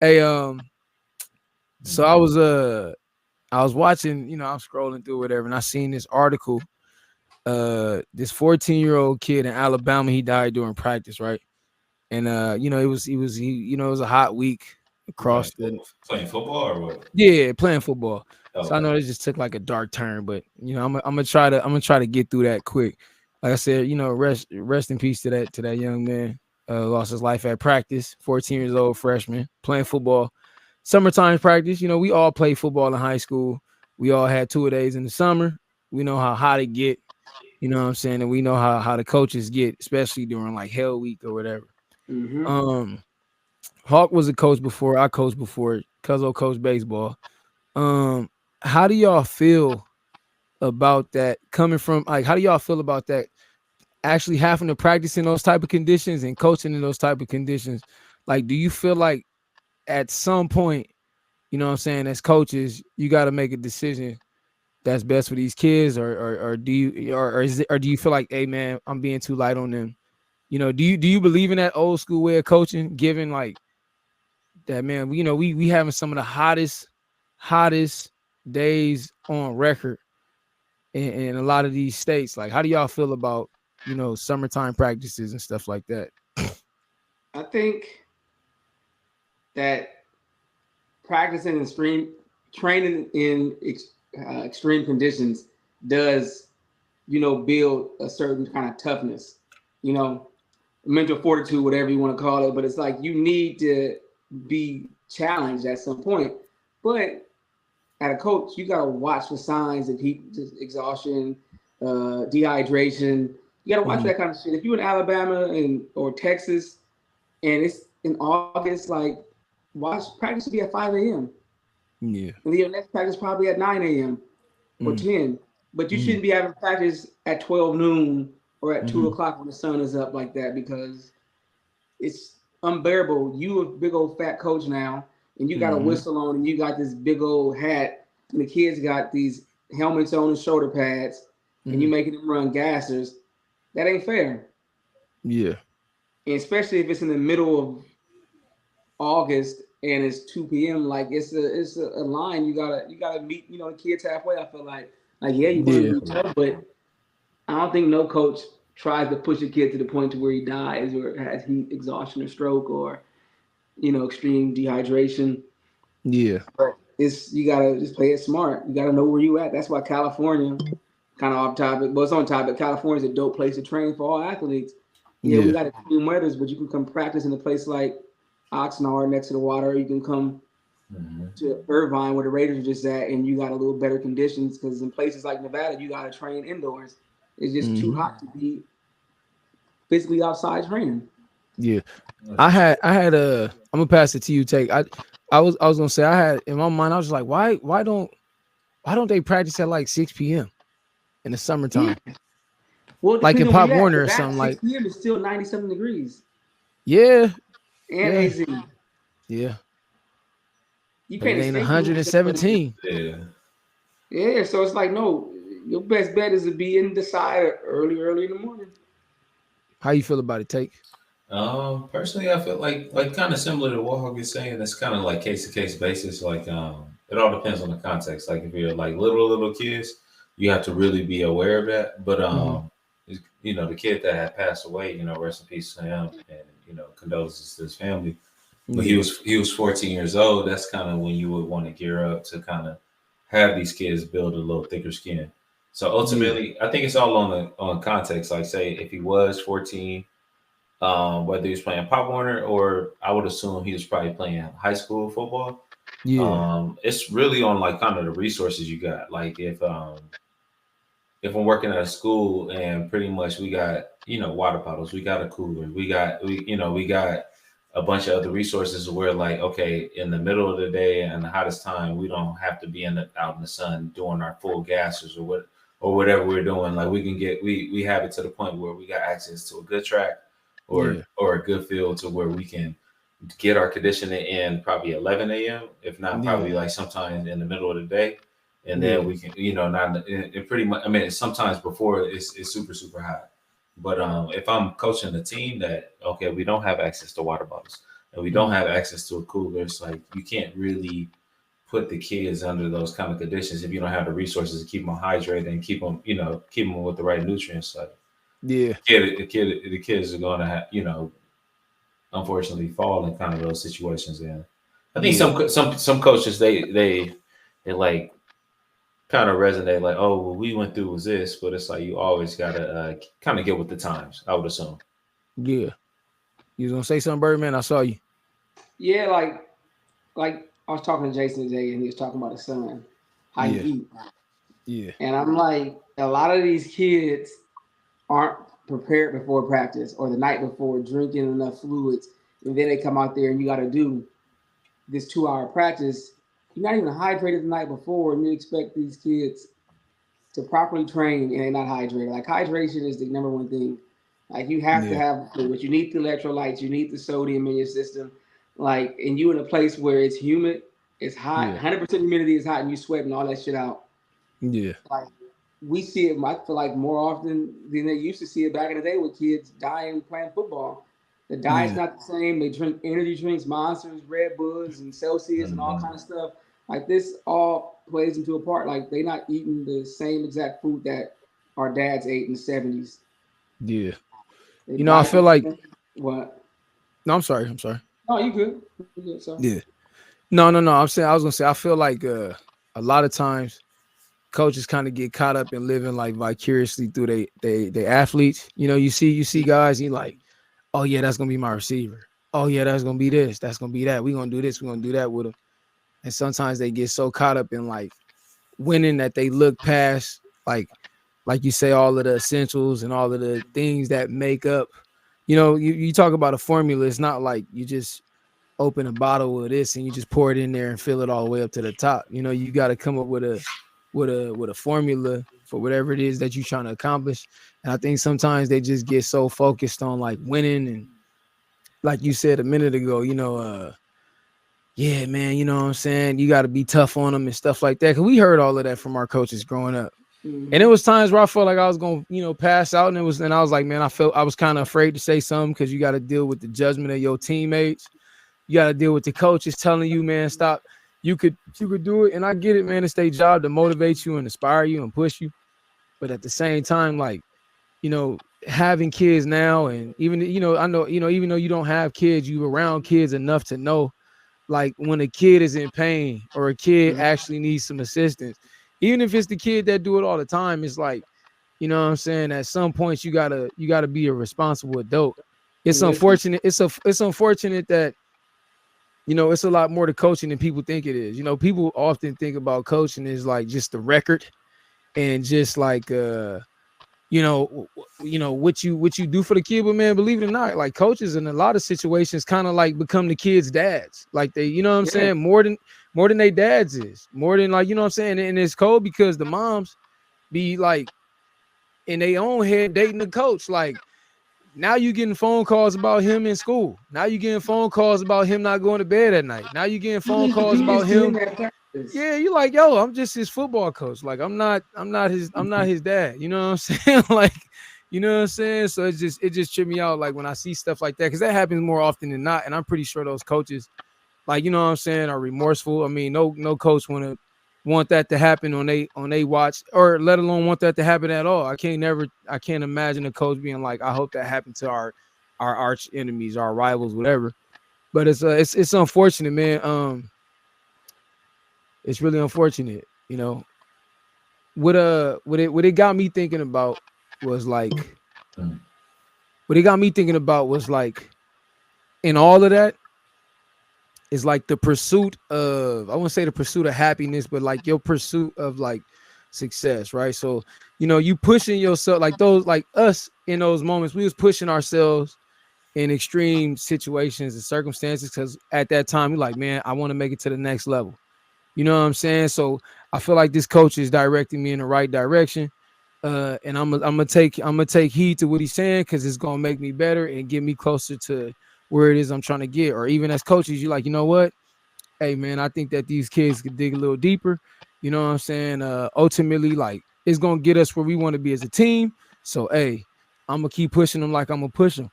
Hey, so I was watching, I'm scrolling through whatever, and I seen this article. This 14-year-old kid in Alabama, he died during practice, right? And it was a hot week across the Playing football or what? yeah, playing football. So I Okay. know it just took like a dark turn, but I'm gonna try to get through that quick. Like I said, rest in peace to that young man. Lost his life at practice. 14 years old, freshman, playing football. Summertime practice. We all played football in high school. We all had 2 days in the summer. We know how hot it get. You know what I'm saying, and we know how the coaches get, especially during like Hell Week or whatever. Mm-hmm. Um, Hawk was a coach before. I coached before. Cuzzo coached baseball. Um, how do y'all feel about that coming from like how do y'all feel about that actually having to practice in those type of conditions and coaching in those type of conditions? Like, do you feel like at some point, you know what I'm saying, as coaches, you got to make a decision that's best for these kids, or do you or do you feel like, hey man, I'm being too light on them? Do you believe in that old school way of coaching, given like that, man, we having some of the hottest days on record in a lot of these states. Like, how do y'all feel about, summertime practices and stuff like that? I think that practicing in extreme training in extreme conditions does, build a certain kind of toughness, you know, mental fortitude, whatever you want to call it. But it's like you need to be challenged at some point. But at a coach, you got to watch for signs of heat exhaustion, dehydration. You got to watch Mhm. that kind of shit. If you're in Alabama or Texas and it's in August, like watch practice will be at 5 a.m. Yeah. And your next practice probably at 9 a.m. or Mm. 10. But you Mm. shouldn't be having practice at 12 noon or at 2 Mhm. o'clock when the sun is up like that because it's unbearable. You a big old fat coach now, and you got a Mhm. whistle on, and you got this big old hat, and the kids got these helmets on and shoulder pads, and you Mhm. making them run gassers. That ain't fair. Yeah. And especially if it's in the middle of August and it's 2 p.m. Like it's a line you gotta meet, the kids halfway. I feel like yeah, you want Yeah. to be tough, but I don't think no coach tries to push a kid to the point to where he dies or has heat exhaustion or stroke or extreme dehydration. Yeah. But it's you gotta just play it smart. You gotta know where you at. That's why California, kind of off topic, but it's on topic. California is a dope place to train for all athletes. Yeah, we Yeah. got extreme weathers, but you can come practice in a place like Oxnard next to the water. You can come Hmm. to Irvine where the Raiders are just at, and you got a little better conditions because in places like Nevada, you got to train indoors. It's just too Mhm. hot to be physically outside training. Yeah. That's I for had sure. I had a I'm gonna pass it to you, Take. I was gonna say, I had in my mind, I was like, why don't they practice at like 6 p.m. in the Yeah. summertime? Well, it Like depends in on where Pop you at. Warner or Nevada, something, like, 6 p.m. is still 97 degrees. yeah, And yeah, AZ. yeah. You But paying it the ain't state a little bit, but 117. Yeah. yeah, so it's like no, your best bet is to be in the side early in the morning. How you feel about it, Take? Personally, I feel like kind of similar to what Hog is saying. It's kind of like case to case basis. Like, it all depends on the context. Like, if you're like little kids, you have to really be aware of that. But Hmm. the kid that had passed away, rest in peace to him, and condolences to his family. But he Yeah. was he was 14 years old. That's kind of when you would want to gear up to kind of have these kids build a little thicker skin. So Yeah. ultimately, I think it's all on context. Like, say if he was 14, whether he was playing Pop Warner or I would assume he was probably playing high school football. Yeah. It's really on like kind of the resources you got. Like, if I'm working at a school and pretty much we got water bottles, we got a cooler, we got a bunch of other resources where, like, okay, in the middle of the day and the hottest time, we don't have to be out in the sun doing our full gases or whatever we're doing. Like, we have it to the point where we got access to a good track Yeah. or a good field to where we can get our conditioning in probably 11 a.m. If not, Yeah. probably like sometime in the middle of the day, and then Yeah. we can, not it pretty much. I mean, sometimes before it's super hot. But if I'm coaching a team that, okay, we don't have access to water bottles, and we don't have access to a cooler, it's like you can't really put the kids under those kind of conditions if you don't have the resources to keep them hydrated and keep them, keep them with the right nutrients. Like Yeah. the kids are going to have, unfortunately fall in kind of those situations. And I think some coaches they like kind of resonate like, oh, what we went through was this, but it's like you always gotta kind of get with the times, I would assume. Yeah. You was gonna say something, Birdman? I saw you. Yeah, like I was talking to Jason today, and he was talking about his son, how he eat. Yeah. And I'm like, a lot of these kids aren't prepared before practice or the night before, drinking enough fluids, and then they come out there and you got to do this 2-hour practice. You're not even hydrated the night before, and you expect these kids to properly train and they're not hydrated. Like hydration is the number one thing. Like you have to have fluids. You need the electrolytes. You need the sodium in your system. Like, and you in a place where it's humid, it's hot, 100% humidity is hot, and you sweating all that shit out. Yeah. Like we see it, I feel like more often than they used to see it back in the day with kids dying playing football. The diet's not the same. They drink energy drinks, Monsters, Red Bulls, and Celsius, and all kind of stuff. Like this all plays into a part. Like they not eating the same exact food that our dads ate in the 70s. Yeah. I feel like what? No, I'm sorry. Oh, you good? You good, sir? Yeah. No. I was gonna say I feel like a lot of times coaches kind of get caught up in living like vicariously through they athletes. You see guys, you like, oh yeah, that's gonna be my receiver. Oh yeah, that's gonna be this. That's gonna be that. We're gonna do this. We're gonna do that with them. And sometimes they get so caught up in like winning that they look past like you say, all of the essentials and all of the things that make up. You talk about a formula. It's not like you just open a bottle of this and you just pour it in there and fill it all the way up to the top. You got to come up with a formula for whatever it is that you're trying to accomplish. And I think sometimes they just get so focused on like winning, and like you said a minute ago, yeah, man, you know what I'm saying? You got to be tough on them and stuff like that. Cause we heard all of that from our coaches growing up. And it was times where I felt like I was going to, pass out. And I was like, man, I was kind of afraid to say something because you got to deal with the judgment of your teammates. You got to deal with the coaches telling you, man, stop. You could do it. And I get it, man. It's their job to motivate you and inspire you and push you. But at the same time, like, having kids now, and even, I know, even though you don't have kids, you around kids enough to know, like, when a kid is in pain or a kid actually needs some assistance, even if it's the kid that do it all the time, it's like, you know what I'm saying? At some points, you gotta be a responsible adult. It's unfortunate. It's unfortunate that, it's a lot more to coaching than people think it is. People often think about coaching as like just the record and just like, what you do for the kid. But man, believe it or not, like coaches in a lot of situations kind of like become the kids' dads. Like they, you know what I'm saying? More than they dads is. More than like, you know what I'm saying? And it's cold because the moms be like in their own head dating the coach. Like now you getting phone calls about him in school. Now you getting phone calls about him not going to bed at night. Now you getting phone calls about him. Yeah, you like, yo, I'm just his football coach. Like I'm not his dad. You know what I'm saying? Like, you know what I'm saying? So it just tripped me out like when I see stuff like that, because that happens more often than not. And I'm pretty sure those coaches, like, you know what I'm saying, are remorseful. I mean, no coach want that to happen on they watch, or let alone want that to happen at all. I can't imagine a coach being like, I hope that happened to our arch enemies, our rivals, whatever. But it's unfortunate, man. It's really unfortunate, What it got me thinking about was like, in all of that is like the pursuit of, I wouldn't say the pursuit of happiness, but like your pursuit of like success, right? So, you pushing yourself, like those, like us in those moments, we was pushing ourselves in extreme situations and circumstances, because at that time, we're like, man, I want to make it to the next level. You know what I'm saying? So I feel like this coach is directing me in the right direction. And I'm gonna take heed to what he's saying, because it's gonna make me better and get me closer to where it is I'm trying to get. Or even as coaches, you're like, you know what? Hey man, I think that these kids could dig a little deeper. You know what I'm saying? Ultimately, like, it's gonna get us where we want to be as a team. So hey, I'm gonna keep pushing them like I'm gonna push them.